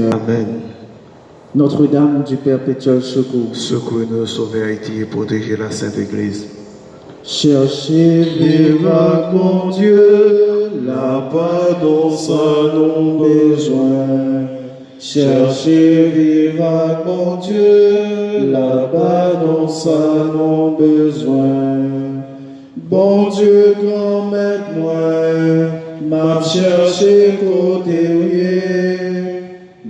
Amen. Notre-Dame du Perpétuel Secours, Secouez-nous, sauvez Haïti et protégez la Sainte Église. cherchez vivant mon Dieu, la pardonce à nos besoins. Cherchez vivant mon Dieu, la pardonce à nos besoins. Bon Dieu, grand maître moi, m'a cherché côté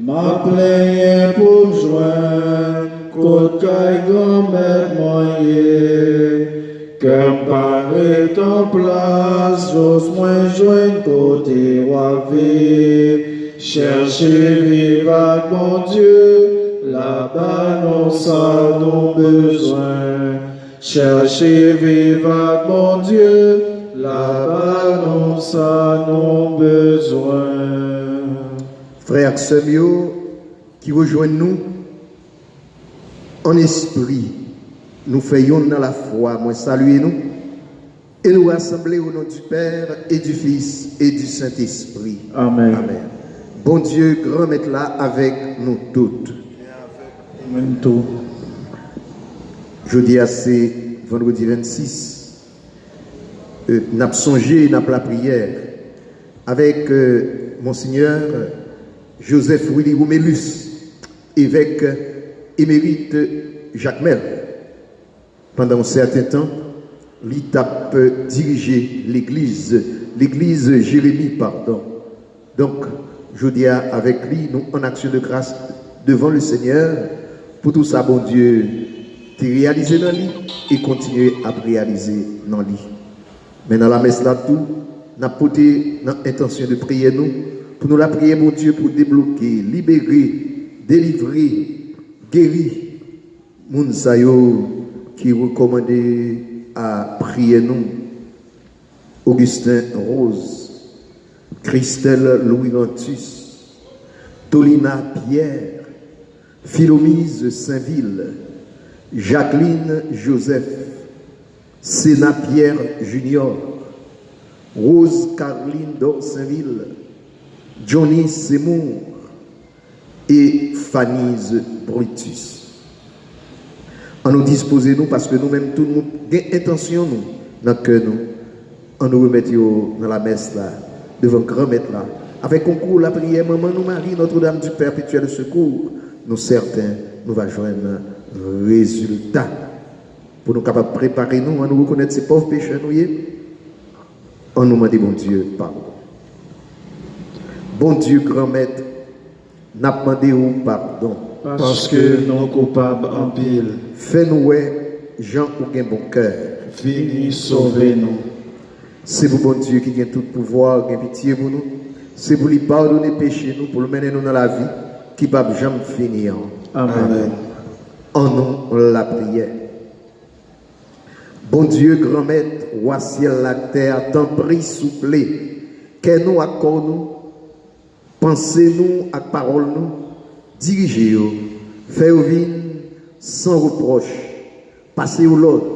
m'a plaigné pour me joindre, côté grand maître moyen. Que paraît en place, j'ose moins joindre côté roi vive. Cherchez vivant mon Dieu, la balance à nos besoins. Cherchez vivant mon Dieu, la balance à nos besoins. Frères, sœurs, qui rejoignent nous en esprit, nous faisons dans la foi, moi saluez nous et nous rassembler au nom du Père et du Fils et du Saint-Esprit. Amen. Amen. Bon Dieu, grand maître là avec nous toutes. Même tout. Jeudi, c'est vendredi 26. Nous avons songé, nous avons la prière avec Monseigneur Joseph Willy Roumelus, évêque émérite Jacques Mel. Pendant un certain temps, il a dirigé l'église Jérémie, pardon. Donc, je dis avec lui, nous en action de grâce devant le Seigneur, pour tout ça, bon Dieu, tu réalisé dans lui et continuer à réaliser dans lui. Mais dans la messe là, tout, nous avons porté l'intention de prier nous, pour nous la prier, mon Dieu, pour débloquer, libérer, délivrer, guérir, Mounsayo, qui recommandait à prier nous, Augustin Rose, Christelle Louis Ventus, Tolina Pierre, Philomise Saint-Ville, Jacqueline Joseph, Sénat Pierre Junior, Rose Caroline Dor Saint-Ville, Johnny Seymour et Fanny's Brutus. En nous disposer nous parce que nous-mêmes tout le monde avons intention nous dans le cœur nous en nous remettre dans la messe là devant le grand maître là avec concours la prière maman nous Marie Notre-Dame du Perpétuel Secours nous certains nous va joindre résultat pour nous capables de préparer nous à nous reconnaître ces pauvres pécheurs nous en nous demander bon Dieu pardon. Bon Dieu grand maître n'a demandé pardon Parce que nous coupables en pile. Fais-nous, Jean ou bien bon cœur. Vini sauver nous. C'est vous, bon Dieu, qui a tout pouvoir, qui a pitié pour nous. C'est vous lui pardonner péché nous, pour le mener nous dans la vie, qui ne va jamais finir. Amen. En nous, la prière. Bon Dieu, grand maître, roi ciel, la terre, tant prie, soufflez, qu'est nous accorde nous, pensez-nous à parole nous, dirigez-nous, faites-vous sans reproche, passez au l'autre,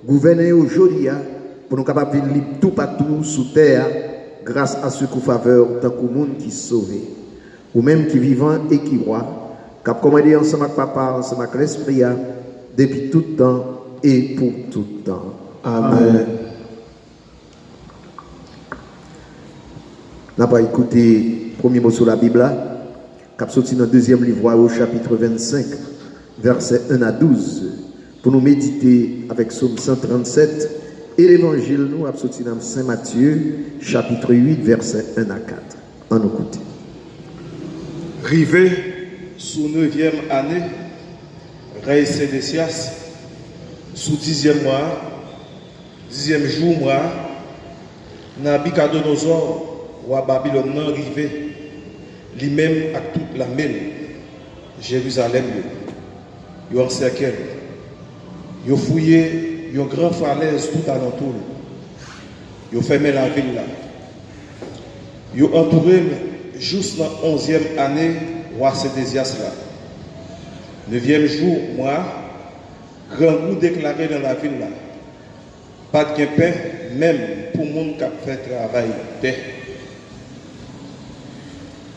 gouvernez aujourd'hui pour nous capables de vivre tout partout sous terre grâce à ce coup faveur tant qu'au monde qui sauvé, ou même qui vivant et qui roi, cap commandé ensemble avec papa, ensemble avec l'esprit depuis tout temps et pour tout temps. Amen. N'a pas écouté le premier mot sur la Bible cap sorti dans le deuxième livre au chapitre 25 versets 1 à 12 pour nous méditer avec Psaume 137 et l'évangile nous a sorti dans Saint Matthieu chapitre 8 versets 1 à 4 en nous écouter. Rivé sous 9e année, Rey Sédécias, sous 10e mois, 10e jour mois, Nabucodonosor, roi Babylone, rivé, lui-même à toute la mêle, Jérusalem, il encercle, il fouillé, il grand falaise tout alentour, il fermé la ville là, il entouré juste dans 11e année, roi Sédécias là. 9e jour, moi, grand goût déclaré dans la ville là. Pas de pain, même pour le monde qui a fait travail.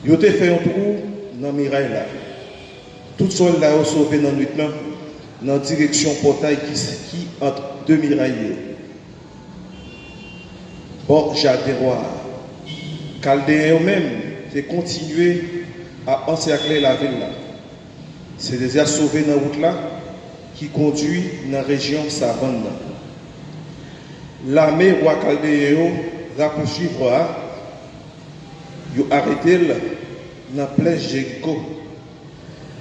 Ils ont fait un trou dans mirail là. Tout seul là sauvé dans nuit là, dans direction portail qui entre deux mirailles. Bon, j'adhère. Chaldéens eux-mêmes, c'est continuer à encercler la ville là. C'est déjà sauvé dans la route là qui conduit dans la région savane. L'armée roi Chaldéen va poursuivre, ils ont arrêté dans la plaine Jéricho.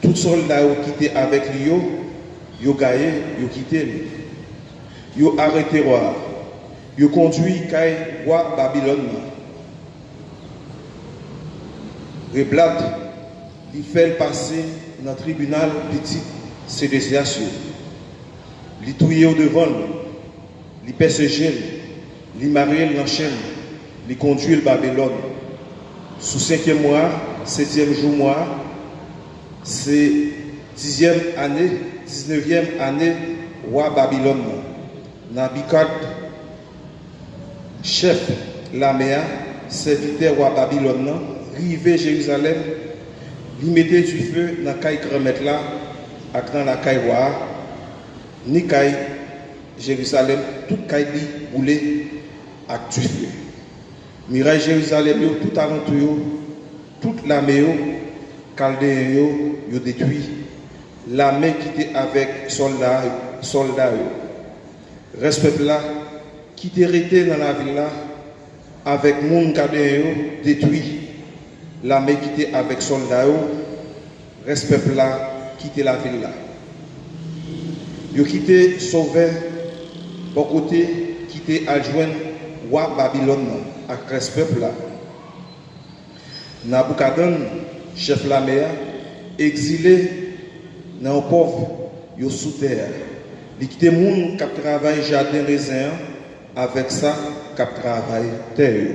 Tout soldat qui étaient avec lui, ils ont gagné, ils ont quitté. Ils ont arrêté roi. Ils ont conduit le roi Babylone. Reblat, il fait passer dans le tribunal petit Sédéciation. Il touille au devant, il persécuté, il marie l'enchaîne, il conduit le Babylone. Sous 5e mois, 7e jour, c'est 10e année, 19e année, roi Babylone. Nabikad, chef l'armée, serviteur roi Babylone, rivé Jérusalem, il mettait du feu dans la caille grand-mère là, dans la caille roi, ni caille Jérusalem, toute caille boulée avec du feu. Miraille Jérusalem, tout alentour, toute l'armée, Chaldéens, ils ont détruit. L'armée qui était avec soldats. Respect là, qui était resté dans la ville là, avec mon Chaldéens, détruit. L'armée qui était avec soldats, respect là, quitter la ville là. Ils ont quitté sauvé, pour côté, quitté adjoint roi Babylone, avec respect là. Nabucodonosor, chef l'armée, exilé dans le pauvre, ils sous terre. Il quitté les gens qui travaillent jardin raisin, avec ça, qui travaillent terre.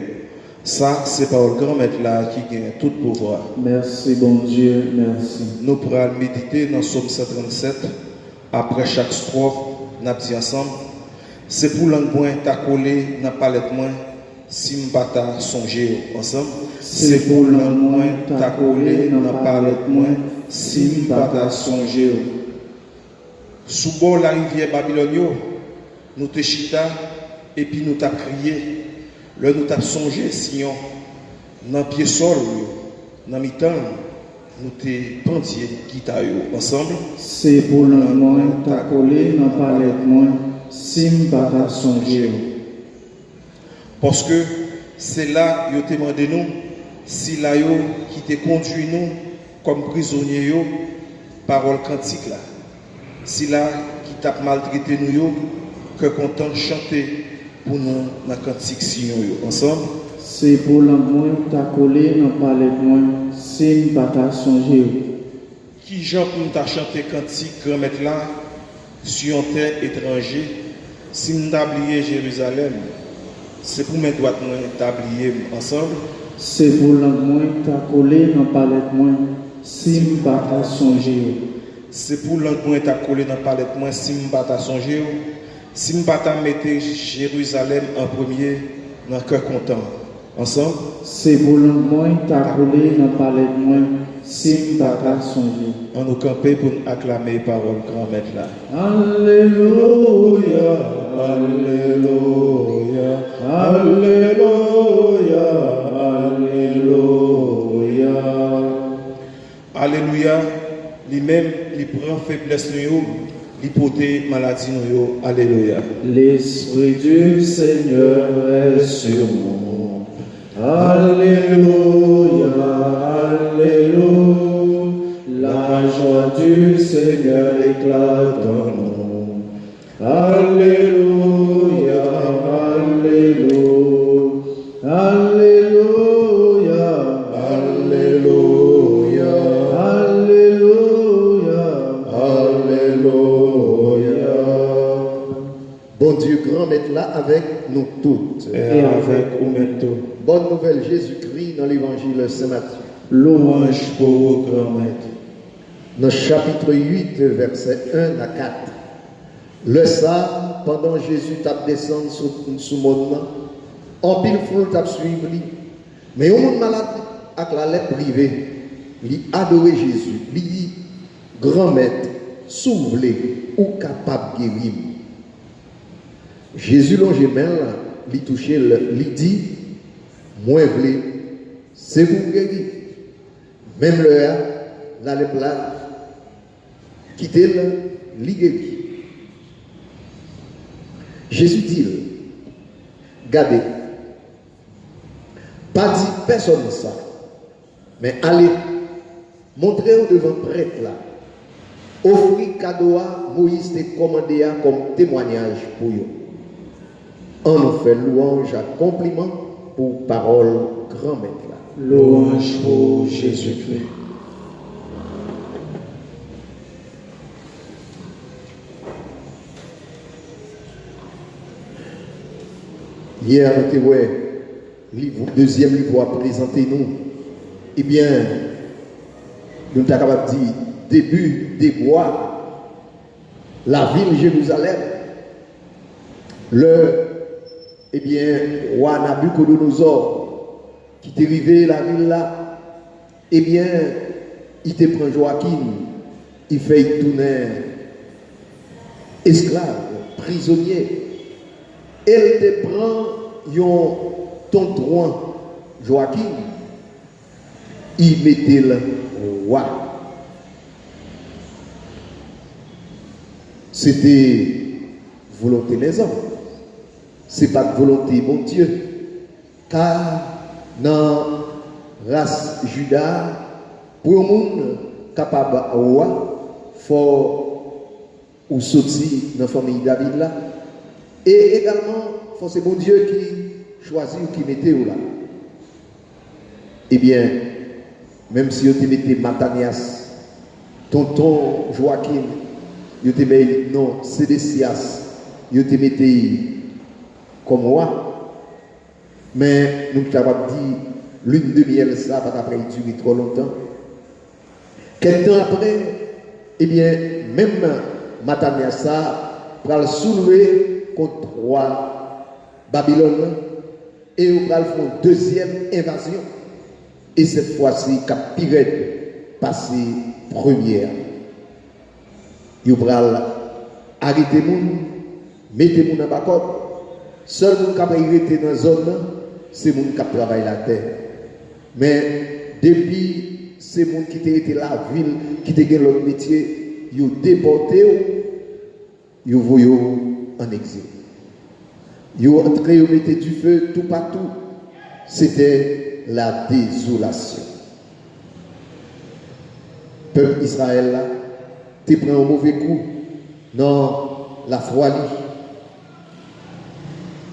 Ça, c'est par le grand maître là qui gagne tout pouvoir. Merci, bon Dieu, merci. Nous pourrons méditer dans Psaume 137. Après chaque strophe, nous avons ensemble. C'est pour l'envoyer ta collé dans la palette moins, si nous pas songer ensemble. C'est pour l'envoyer ta collé dans la palette moins, si nous pas songer. Sous bord la rivière Babylone, nous te chita et puis nous t'a crié. Là, nous t'avons songé, sinon, dans le pied sol, dans le mi-temps, nous t'avons pendié, qui t'a eu ensemble. C'est pour le moins ta collé, n'a pas l'être moins, si pas ta songer. Parce que c'est là, il t'a demandé nous, si là, qui t'a conduit nous, comme prisonniers, parole cantique là. Si là, qui t'a maltraité nous, que content chanter. Pour nous, dans le cantique ensemble. C'est pour le moins ta collé, n'a pas l'être moins, si pas ta songer. Qui Jean pour nous chanter cantique grand-mère là, sur une terre étrangère, si nous oublié Jérusalem, c'est pour mes droits nous t'oublier ensemble. C'est pour le moins ta collé, n'a pas l'être moins, si pas ta songer. C'est pour le moins ta collé, n'a pas l'être moins, si pas ta songer. Si nous mettons Jérusalem en premier, dans le cœur content. Ensemble. C'est pour le moins ta collé, n'a pas l'être moins, si pas ta songer. On nous camper pour nous acclamer parole grand maître là. Alléluia, Alléluia, Alléluia, Alléluia. Alléluia, lui-même, il prend faiblesse nous. L'hypothèse maladie nous. Alléluia. L'Esprit du Seigneur est sur moi. Alléluia, Alléluia. La joie du Seigneur éclate en nous. Alléluia, Alléluia. Alléluia, Alléluia. Alléluia, Alléluia. Bon Dieu grand maître là avec nous toutes. Et avec nous tous. Bonne nouvelle Jésus-Christ dans l'évangile Saint-Matthieu. Louange pour vous, grand maître. Dans le chapitre 8, verset 1 à 4. Le ça, pendant Jésus t'a descendu sous monde, en pile foule t'a suivi, mais au monde malade avec la lettre privée, lui adorer Jésus, lui grand maître, soulevé ou capable de guérir. Jésus l'angémel, lui touché, lui dit, moi vle, c'est vous guérir. Même l'heure, la lèpre quitter le, lui guérir. Jésus dit, gardez, pas dit personne ça, mais allez, montrez au devant prêtre là, offrir cadeau à Moïse te commandé comme témoignage pour eux. On nous fait louange à compliment pour parole grand maître là. Louange pour Jésus-Christ. Hier, nous avons le deuxième livre à présenter nous. Eh bien, nous sommes capables de dire début des bois, la ville Jérusalem, eh bien, roi Nabucodonosor, qui est arrivé la ville là, eh bien, il te prend Joachim, il fait tourner esclave, prisonnier. Elle te prend ton trône, Joachim, il mettait le roi. C'était volonté des hommes. Ce n'est pas de volonté, mon Dieu. Car dans la race Juda, pour un monde capable de roi, il faut sortir dans la famille David là. Et également, c'est bon Dieu qui choisit ou qui mettait là. Eh bien, même si vous te mettez Matanias, tonton Joachim, vous te mettez non, Sédécias, vous te mettez comme moi. Mais nous avons dit, l'une de miel, ça va après durer trop longtemps. Quelques temps après, eh bien, même Matanias, ça va le soulever contre roi Babylone et on va faire une deuxième invasion. Et cette fois-ci, cap Pirate passé première. Ils vont arrêter moun, mettez moun en bas. Seul moun qui a arrêté dans la zone, c'est moun qui travaille la terre. Mais depuis ces moun qui étaient la ville, qui étaient leur métier, ils ont déporté, ils ont voyé en exil. Ils ont entré, ils ont mis du feu tout partout. C'était la désolation. Peuple Israël là, tu prends un mauvais coup dans la folie.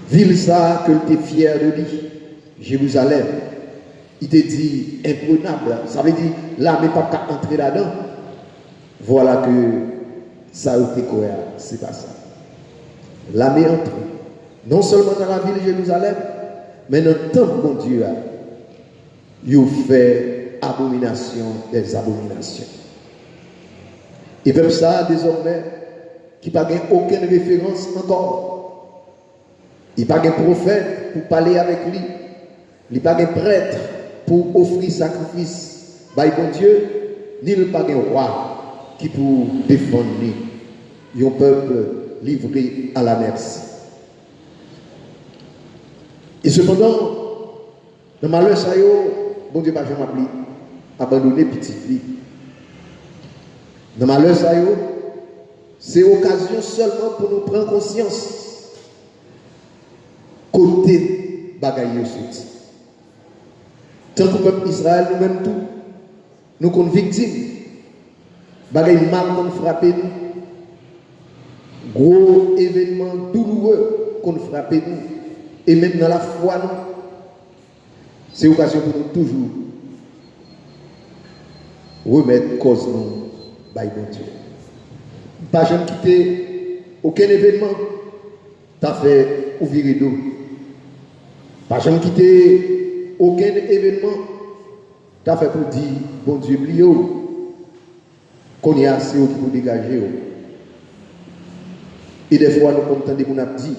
Ville ça que tu es fier de lui, Jérusalem. Il te dit imprenable. Ça veut dire là, mais pas qu'à entrer là-dedans. Voilà que ça a été cohérent. C'est pas ça. La mais entre, non seulement dans la ville de Jérusalem, mais dans le temple de Dieu, il fait abomination des abominations. Et même ça, désormais, qui n'a aucune référence encore. Il n'y a pas de prophète pour parler avec lui. Il n'y a pas de prêtre pour offrir sacrifice. By bon Dieu, ni le pas de roi qui pour défendre lui. Il y a un peuple livré à la merci. Et cependant, dans le malheur, ça y est, bon Dieu n'a jamais abandonné petit fille. Dans le malheur, ça y est, c'est occasion seulement pour nous prendre conscience. Côté bagaille sorti. Tant que le peuple Israël, nous-mêmes tout, nous sommes victimes. Bagaille mal qu'on frappe nous. Gros événement douloureux qu'on frappe nous. Et même dans la foi, nous, c'est occasion pour nous toujours remettre cause nous, by bon Dieu. Pas jamais quitter aucun événement, t'as fait ouvrir d'eau. Pas jamais quitter aucun événement, t'as fait pour dire, bon Dieu, oubliez qu'on y a assez pour dégager. Et des fois, nous comme tant de monde a dit,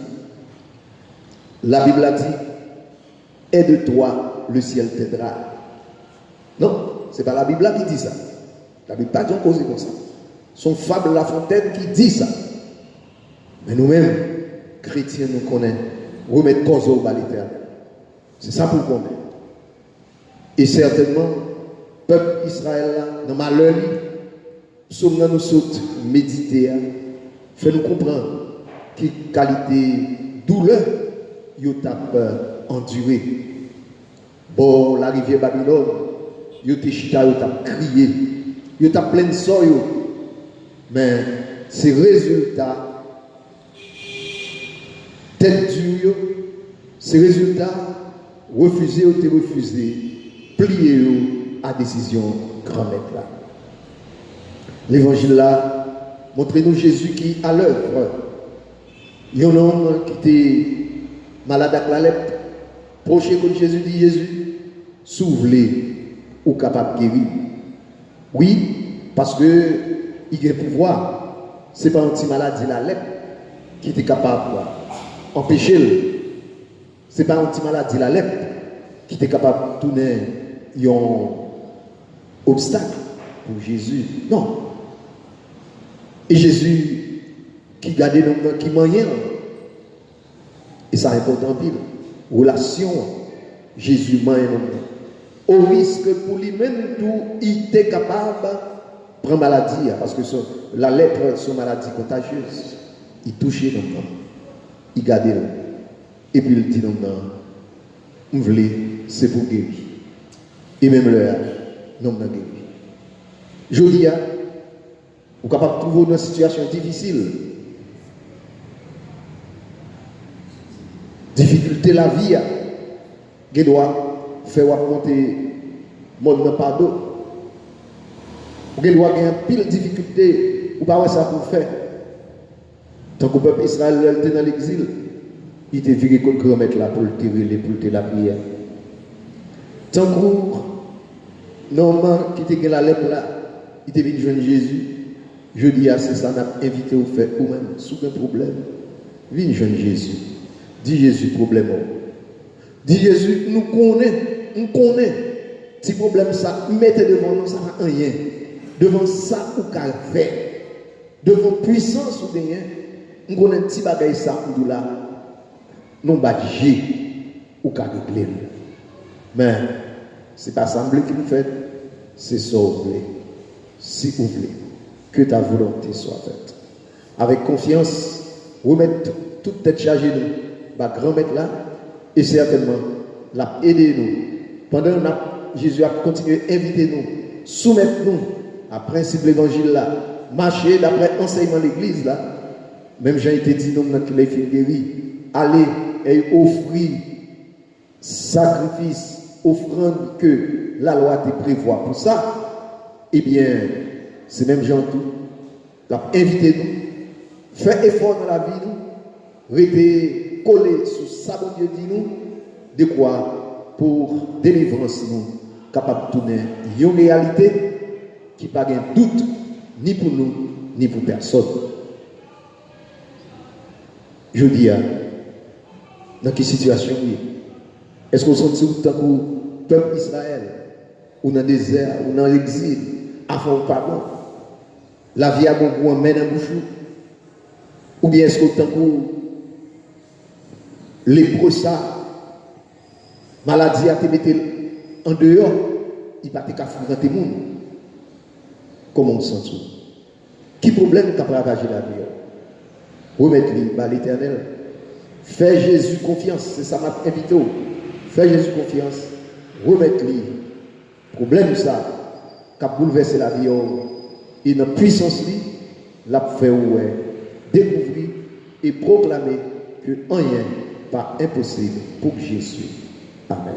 la Bible a dit, aide-toi, le ciel t'aidera. Non, Ce n'est pas la Bible là qui dit ça. La Bible pas dit cause comme ça. Son Fable La Fontaine qui dit ça. Mais nous-mêmes, chrétiens, nous connaissons. Remettre cause au bas l'éternel. C'est ça pour qu'on ait. Et certainement, peuple Israël là, dans malheur, sommes nous saute méditer, fait nous comprendre quelle qualité douleur yo tap enduré. Bon, la rivière Babylone, yo te chita, yo tap crié, yo tap plein de sang yo. Mais ces résultats, tête dure, ces résultats, refusés ou te refusés, pliés à décision grand maître là. L'évangile là, montrez-nous Jésus qui à l'œuvre. Il y a un homme qui était malade avec la lèpre, proché contre Jésus, dit Jésus, s'ouvrir ou capable de guérir. Oui, parce que il a le pouvoir. Ce n'est pas une petite maladie, la lèpre, qui était capable d'empêcher. Ce n'est pas une petite maladie, la lèpre, qui était capable de tourner un obstacle pour Jésus. Non. Et Jésus, qui gardait l'homme, qui maniait, et ça importe en pile. Relation, Jésus manie l'homme. Au risque pour lui-même, tout, il était capable de prendre maladie, parce que la lèpre, c'est une maladie contagieuse. Il touchait l'homme, il gardait l'homme. Et puis il dit l'homme, vous voulez, c'est pour guérir. Et même l'homme n'a guéri. Je dis, vous êtes capable de trouver dans une situation difficile. Difficulté la vie, qui doit faire monter mon monde pardon. Vous doit avoir pile de difficultés, ou pas ça pour faire. Tant que le peuple Israël était dans l'exil, il était viré contre le grand maître là pour le tirer, pour le la prière. Tant que l'homme qui était la lèpre là, il était venu joindre Jésus. Je dis à c'est ça, on a invité au fait, ou même, sous un problème, viens joindre Jésus. Dis Jésus, problème. Dis Jésus, nous connaissons. Si problème ça, mettez devant nous, ça n'a rien. Devant ça, ou qu'à faire. Devant puissance ou rien, nous connaissons un petit bagage ça, ou là, nous bâtissons, ou qu'à régler. Mais, ce n'est pas semblé qu'il nous fait, c'est sauver. Si vous voulez, que ta volonté soit faite. Avec confiance, remettre toute tête chargée nous. Grand maître là, et certainement, l'a aidé nous. Pendant que Jésus a continué à inviter nous, soumettre nous à principe de l'évangile là, marcher d'après l'enseignement de l'église là, même j'ai été dit nous dans les films guéris, aller et offrir sacrifice, offrande que la loi te prévoit pour ça, eh bien, c'est même gens tout, l'a invité nous, faire effort dans la vie nous, rester collé sur ça, bon Dieu dit nous, de quoi pour délivrance nous, capable de tourner une réalité qui n'a pas de doute, ni pour nous, ni pour personne. Je dis, dans quelle situation est-ce qu'on sent tout le peuple Israël, ou dans le désert, ou dans l'exil, à fond pardon, la vie a beaucoup en main dans bouche, ou bien est-ce qu'au temps lépreux ça, maladie a été mis en dehors, il va te fréquenter les gens. Comment on sent tout? Qui problème qu'a ravagé la vie? Remettre-lui à l'éternel. Fais Jésus confiance, c'est ça m'a invité. Fais Jésus confiance, remettre-lui. Problème ça, qu'a bouleversé la vie, et dans puissance, l'a fait découvrir et proclamer que rien pas impossible pour Jésus. Amen.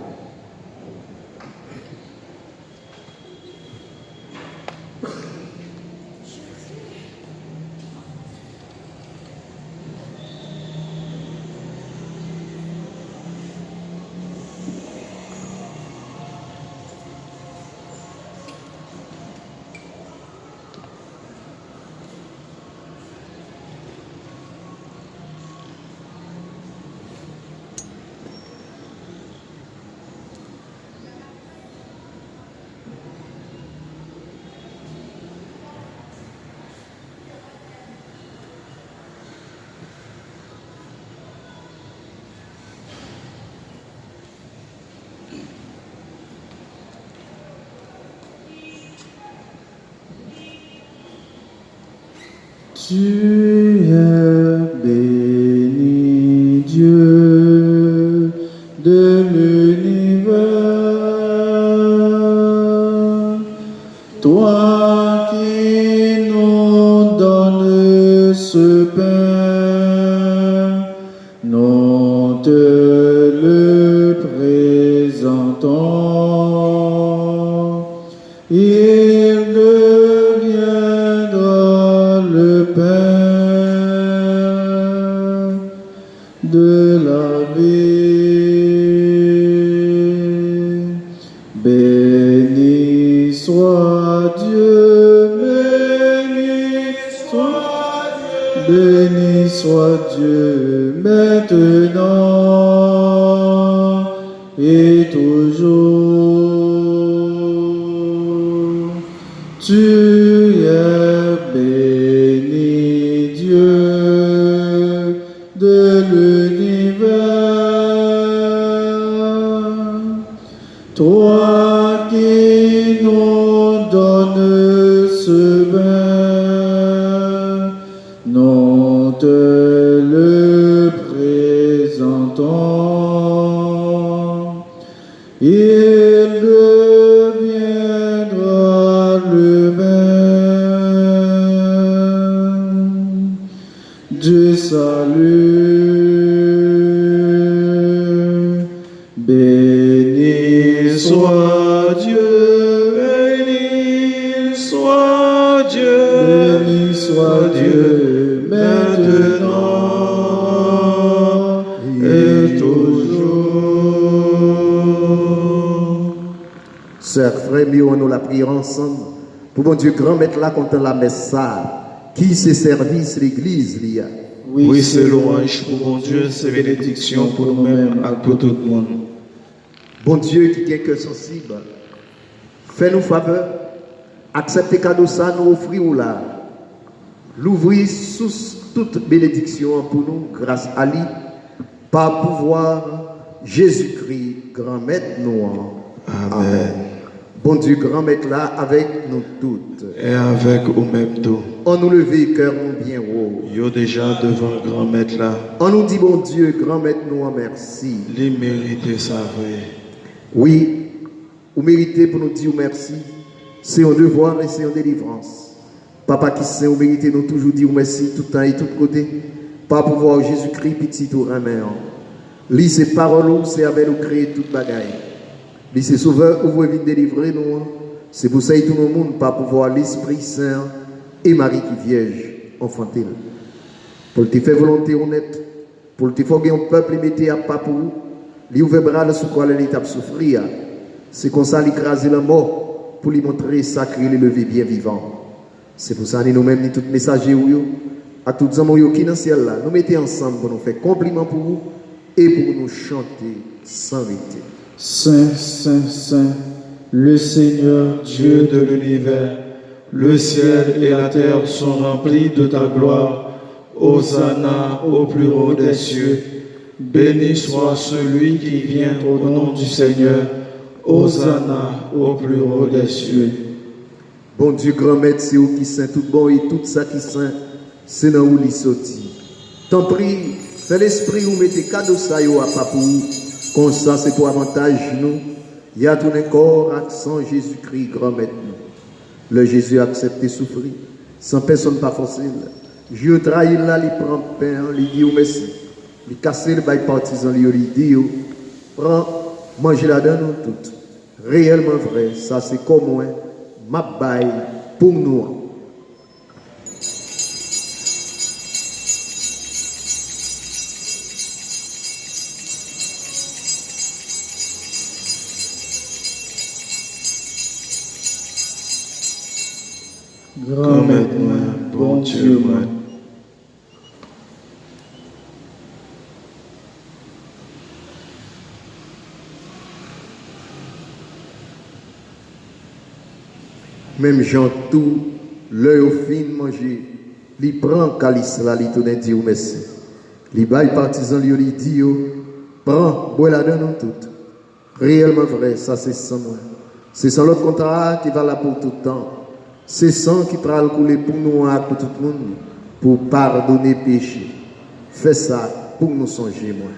Tu es béni, Dieu de l'univers, toi qui nous donnes ce pain, nous te le présentons. Il deviendra le pain de la vie. Béni soit Dieu, béni soit Dieu maintenant et toujours. Tu es béni, Dieu de l'univers, toi qui nous donnes ce vin, nous te le présentons. Il deviendra le vin du salut. Béni soit Dieu, béni soit Dieu, béni soit Dieu maintenant et toujours. Sœurs, frères, nous la prière ensemble. Pour bon Dieu, grand maître là, contre la messe ça, qui se service l'église, l'IA. Oui, c'est louange pour mon Dieu, c'est bénédiction pour nous-mêmes et pour tout le monde. Bon Dieu qui est que sensible, fais-nous faveur, acceptez cadeau ça, nous offrir là. L'ouvrir sous toute bénédiction pour nous, grâce à lui, par pouvoir Jésus-Christ, grand maître nous. Amen. Bon Dieu, grand maître là, avec nous toutes. Et avec vous-même tout. On nous lever, cœur nous bien haut. Yo déjà devant le grand maître là. On nous dit, bon Dieu, grand maître nous en merci. Les mérités ça vrai. Oui, vous méritez pour nous dire merci. C'est un devoir et c'est une délivrance. Papa qui sait, vous méritez nous toujours dire merci tout temps et tout côté. Par pouvoir Jésus-Christ, petit tout remet. Lis ces paroles, c'est avec nous créer toute bagaille. Lis ces sauveurs, vous voulez délivrer nous. C'est pour ça que tout le monde, par pouvoir l'Esprit Saint et Marie qui vierge, enfanté. Pour te faire volonté honnête, pour te faire un peuple mettre à pas pour vous. Lui ouvre bras sous quoi l'étape souffrir. C'est comme ça l'écraser la mort pour lui montrer sacré le lever bien vivant. C'est pour ça que nous-mêmes, ni tout messager à tous les hommes qui sont dans le ciel là, nous mettons ensemble pour nous faire compliment pour vous et pour nous chanter sans arrêter. Saint, Saint, Saint, le Seigneur Dieu de l'univers, le ciel et la terre sont remplis de ta gloire. Hosanna au plus haut des cieux. Béni soit celui qui vient au nom du Seigneur. Hosanna au plus haut des cieux. Bon Dieu, grand maître, c'est vous qui saint tout bon et tout ça qui saint, c'est dans où il sorti. T'en prie, fais l'esprit ou mettez cadeau ça à papou. Comme ça, c'est pour avantage nous. Il y a tout un corps, accent Jésus-Christ, grand maître nous. Le Jésus a accepté souffrir, sans personne pas forcé. Dieu trahit là, il prend pain, il dit merci. Il casse le bail partisan, il dit prends, mangez la dedans nous toutes. Réellement vrai, ça c'est comme moi, ma bail pour nous. Grand maître, bon Dieu, moi. Même Jean tout, l'œil au fin manger, il prend calice là, il tout dit merci. Il bail partisan, il dit prends, bois la donne toute. Réellement vrai, ça c'est sans moi. C'est sans l'autre contrat qui va là pour tout le temps. C'est sang qui va couler pour nous, pour tout le monde. pour pardonner péché. Fais ça pour nous songer, moi.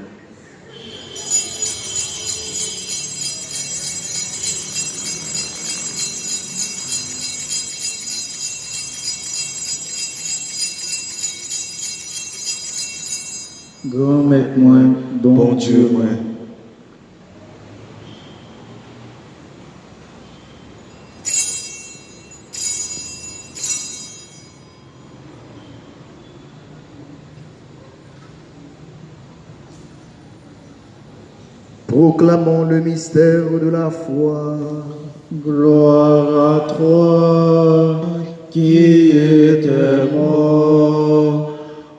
Grand maître moi, Bon Dieu, moi. Proclamons le mystère de la foi. Gloire à toi qui étais mort.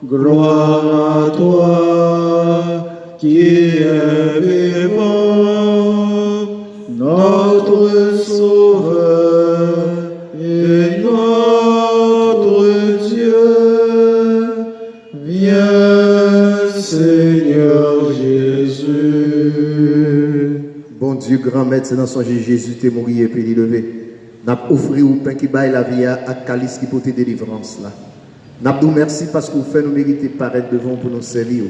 Gloire à toi qui es vivant, notre Sauveur et notre Dieu. Viens, Seigneur Jésus. Bon Dieu, grand maître, c'est dans son Jésus, t'es mort et puis levé. N'a offert au pain qui baille la vie à calice qui peut te délivrance là. N'a pas merci parce que vous faites nous mériter paraître devant pour nous servir.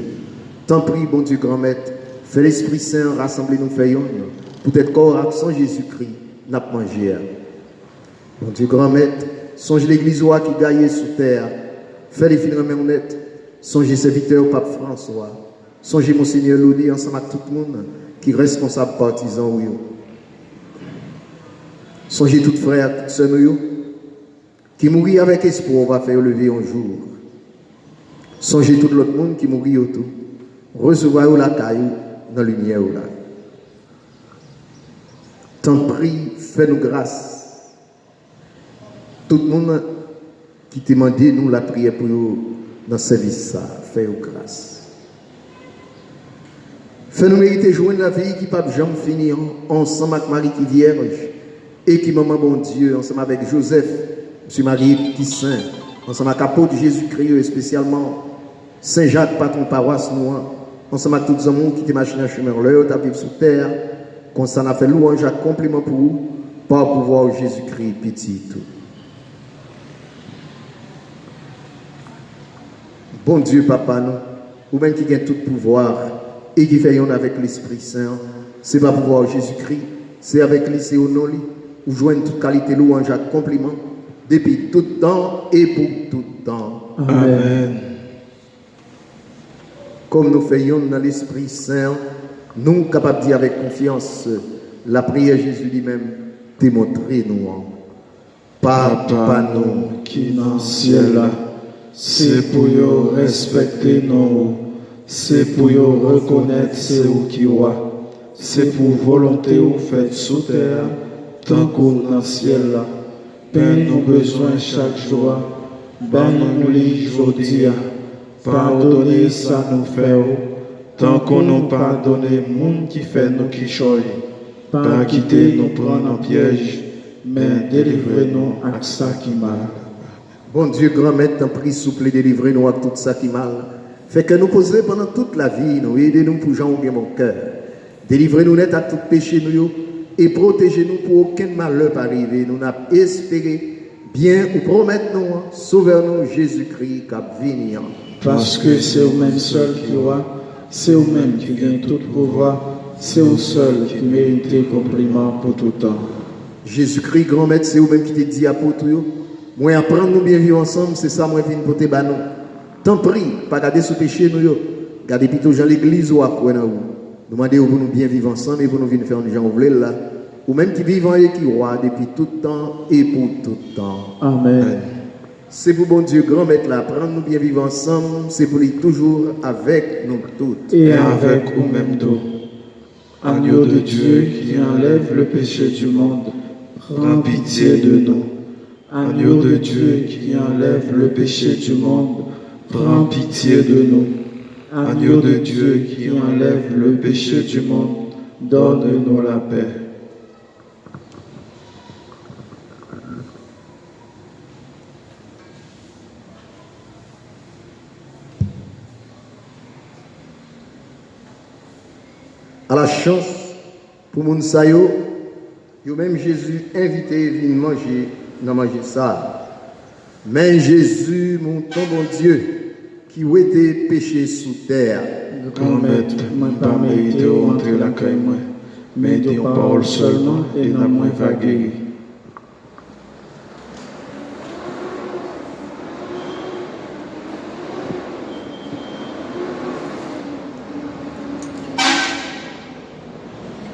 Tant prie, bon Dieu, grand maître, fais l'Esprit Saint rassembler nous faisons pour être corps sans Jésus-Christ, n'a pas mangé. Bon Dieu, grand maître, songe l'église qui gagne sous terre, fais les filles honnêtes, songe serviteur Pape François, songe Monseigneur Lodi ensemble avec tout le monde qui est responsable partisan. Songez tout frère, toutes sœurs, qui mourit avec espoir, on va faire lever un jour. Songez tout l'autre monde qui mourit autour. Recevoir la caillou dans la lumière. Tant prie, fais-nous grâce. Tout le monde qui te demande nous la prière pour nous dans ce service, fais-nous grâce. Fais-nous mériter joindre la vie qui ne peut jamais finir ensemble avec Marie qui vierge et qui maman bon Dieu, ensemble avec Joseph. Monsieur Marie, petit saint, ensemble avec l'apôtre Jésus-Christ, et spécialement Saint-Jacques, patron paroisse, nous, ensemble avec tous les hommes qui étaient machinés à chemin, l'heure de vivre sur terre, qu'on s'en a fait louange à compliment pour vous, par pouvoir Jésus-Christ, petit tout. Bon Dieu, papa, nous, ou même qui gagne tout pouvoir et qui fait yon avec l'Esprit Saint, c'est pas pouvoir Jésus-Christ, c'est avec lui, c'est au nom lui, ou joignent toute qualité louange à compliment. Depuis tout temps et pour tout temps. Amen. Comme nous faisons dans l'Esprit Saint, nous capables de dire avec confiance, la prière Jésus lui-même, démontrer nous. Papa nous qui dans le ciel, c'est pour nous respecter nous, c'est pour nous reconnaître c'est où qui roi, c'est pour volonté ou fait sous terre, tant qu'on dans le ciel là. Pain nous besoin chaque jour, ben nous les aujourd'hui, pardonnez ça nous fait, tant qu'on nous pardonne, monde qui fait nous qui choye, pas quitter nous prendre en piège, mais délivrez-nous à ça qui mal. Bon Dieu, grand maître, t'en prie, souple, délivrez-nous à tout ça qui mal. Fait que nous poser pendant toute la vie, nous aidez-nous pour Jean ou mon cœur. Délivrez-nous net à tout péché nous. Et protégez-nous pour aucun malheur arriver. Nous n'avons espéré bien ou promettre nous, sauveur-nous Jésus-Christ qui vient. Parce que c'est vous-même seul qui roi, c'est vous-même qui gagne tout pouvoir, c'est vous seul qui méritez compliment pour tout temps. Jésus-Christ, grand maître, c'est vous-même qui te dit à pour tout. Moi, apprendre nous bien vivre ensemble, c'est ça, moi, je viens pour te battre. Tant prie, pas garder ce péché, nous, gardez plutôt dans l'église ou à quoi nous. Demandez pour nous bien vivre ensemble et pour nous venir faire des gens ouvrés là. Ou même qui vivent et qui roi depuis tout temps et pour tout temps. Amen. C'est pour bon Dieu, grand maître là, prendre nous bien vivre ensemble, c'est pour lui toujours avec nous toutes. Et avec vous-même tout. Agneau de Dieu qui enlève le péché du monde, prends pitié de nous. Agneau de Dieu qui enlève le péché du monde, prends pitié de nous. Agneau de Dieu qui enlève le péché du monde, donne-nous la paix. À la chance, pour moun sa yo, même Jésus invité à venir manger, dans manger ça. Mais Jésus, mon ton bon Dieu, qui ou était péché sous terre, Grand maître, moi pas mérité rentrer la caille moi, mais dis une parole seulement et n'a moins va guérir.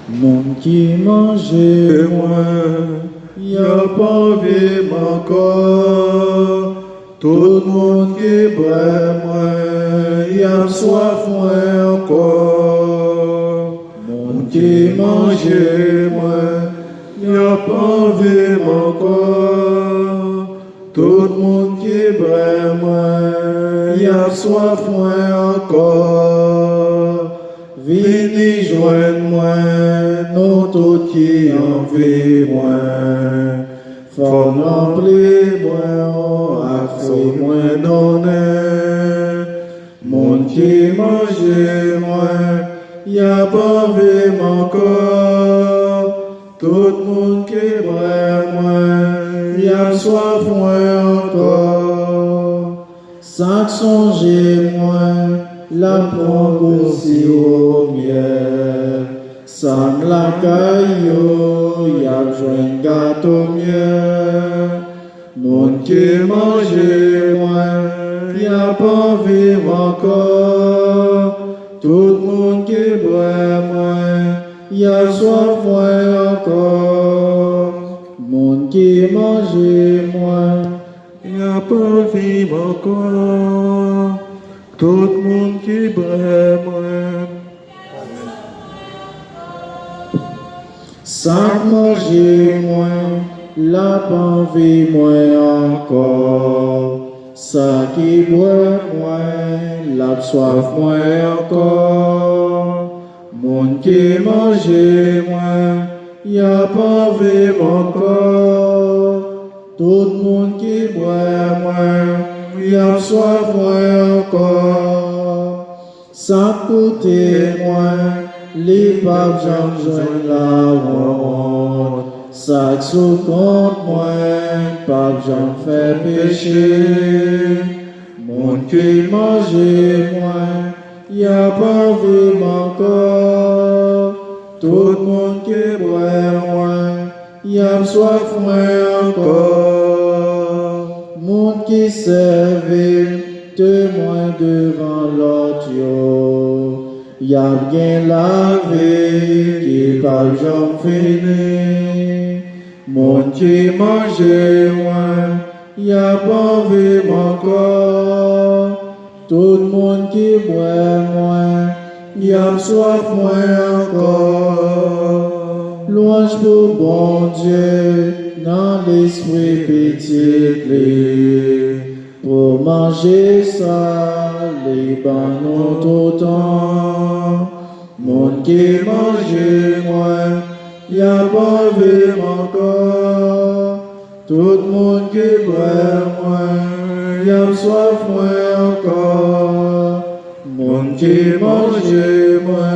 Mon qui mangeait moi, y a pas vu encore. Tout le monde qui boit moi, y a soif moi encore. Mon qui mangeait moi, y a pas vu encore. Tout le monde qui boit moi, y a soif moi encore. Venez joindre-moi, nous tous qui en vivons, faut remplir moi, accroît moi d'honneur. Mon qui mange moi, y a pas vu encore. Tout le monde qui boit moi, y a soif moi encore. Ça songe moi, la prendre aussi au miel. Sans la caillou, y a joint gâteau miel. Mon qui mange moi, y a pas vivre encore. Tout le monde qui boit moi, y a soif moi encore. Mon qui mange moi, y a pas vivre encore. Tout le monde qui boit moi. Sans manger moi, la panvie moi encore. Ça qui boit moi, la soif moi encore. Mon qui mange moi, y a pas vivre encore. Tout le monde qui boit moi, y a soif moi encore. Sans coûter moi, les papes j'en joignent la honte. Ça sous compte moi, pape j'en fais péché. Mon qui mange moi, y a pas vu encore. Tout le monde qui boit moi, y a soif moi encore. Monde qui servait, témoin devant l'autre, y a bien lavé, qui pas j'en fini. Monde qui mange moi, y a pas vu encore. Tout le monde qui boit moi, y a soif moi encore. Louange pour bon Dieu, dans l'esprit petit, pour manger ça, les banons tout temps. Monde qui mange moi, y a pas vu encore. Tout le monde qui boit moi, y a soif moi encore. Monde qui mange moi,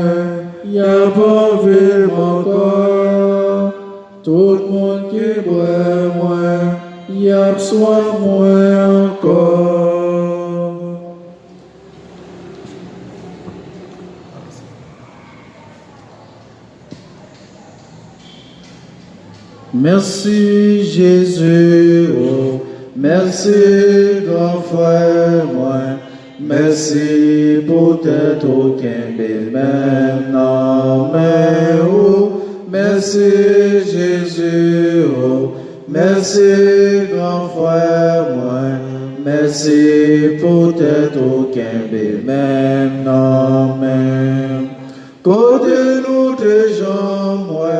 y a pas vu encore. Tout le monde qui boit moi, y a soif moi encore. Merci Jésus, oh, merci grand frère moi, merci pour t'être aucun bel maintenant, mais oh, merci Jésus, oh, merci grand frère moi, merci pour t'être aucun bel maintenant, mais côté nous des gens moi,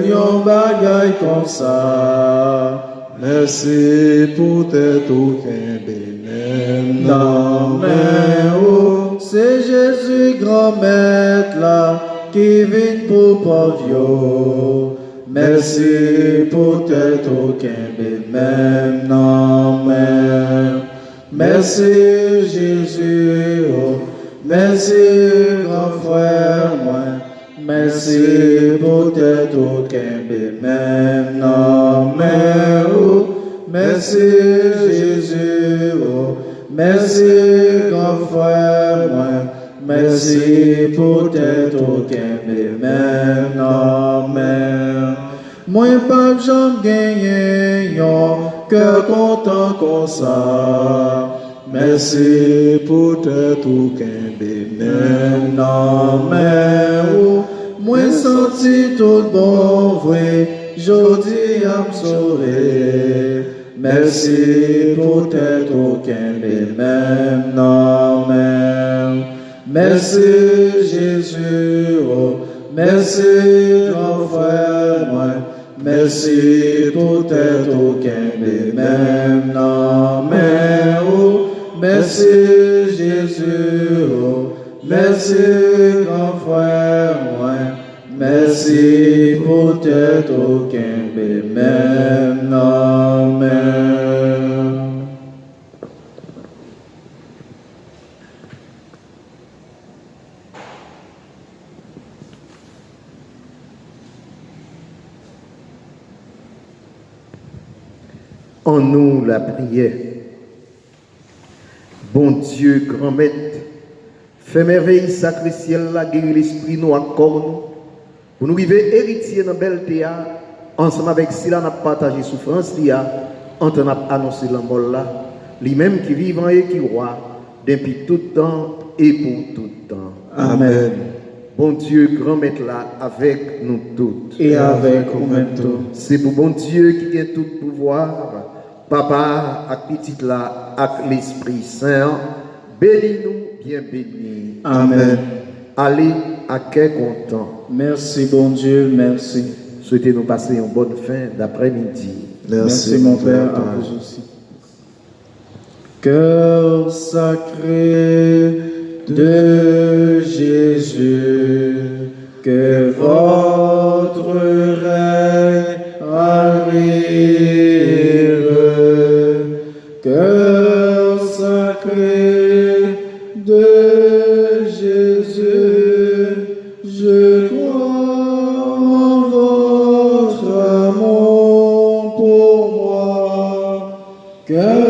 yon bagaille comme ça. Merci pour t'être aucun bénin. Non, mais oh, c'est Jésus grand maître là, qui vient pour pauvre. Merci pour t'être aucun bénin. Non, mais merci Jésus, oh, merci grand frère moi. Merci pour t'être aucun bénin. Non, mais oh, merci Merci Jésus, oh, merci grand frère, moi. Merci pour t'être aucun même amen. Moi pas j'en gagné, yon cœur content comme ça. Merci pour t'être aucun même amen. Moi senti tout bon vrai, jodi à me sauver. Merci pour t'être aucun même amen. Merci Jésus, oh, merci grand frère, moi. Merci pour t'être aucun même amen. Oh, merci Jésus, oh, merci grand frère, moi. Merci pour t'être aucun même amen. En nous la prière. Bon Dieu, grand maître, fais merveille sacré ciel, la guérir l'esprit, nous accorde nous. Pour nous vivre héritier dans belle théâtre, ensemble avec cela, nous avons partagé souffrance, en train d'annoncer la mort là, lui-même qui vivant et qui roi, depuis tout temps et pour tout temps. Amen. Bon Dieu, grand maître là, avec nous toutes. Et avec nous tous. C'est pour bon Dieu qui a tout pouvoir, Papa, avec petit là, avec l'Esprit Saint, bénis-nous, bien bénis. Amen. Allez, à quel content. Merci, bon Dieu, merci. Souhaitez-nous passer une bonne fin d'après-midi. Merci, mon Père, à vous aussi. Cœur sacré de Jésus, que votre règne arrive. Cœur sacré de Jésus, je crois en votre amour pour moi. Cœur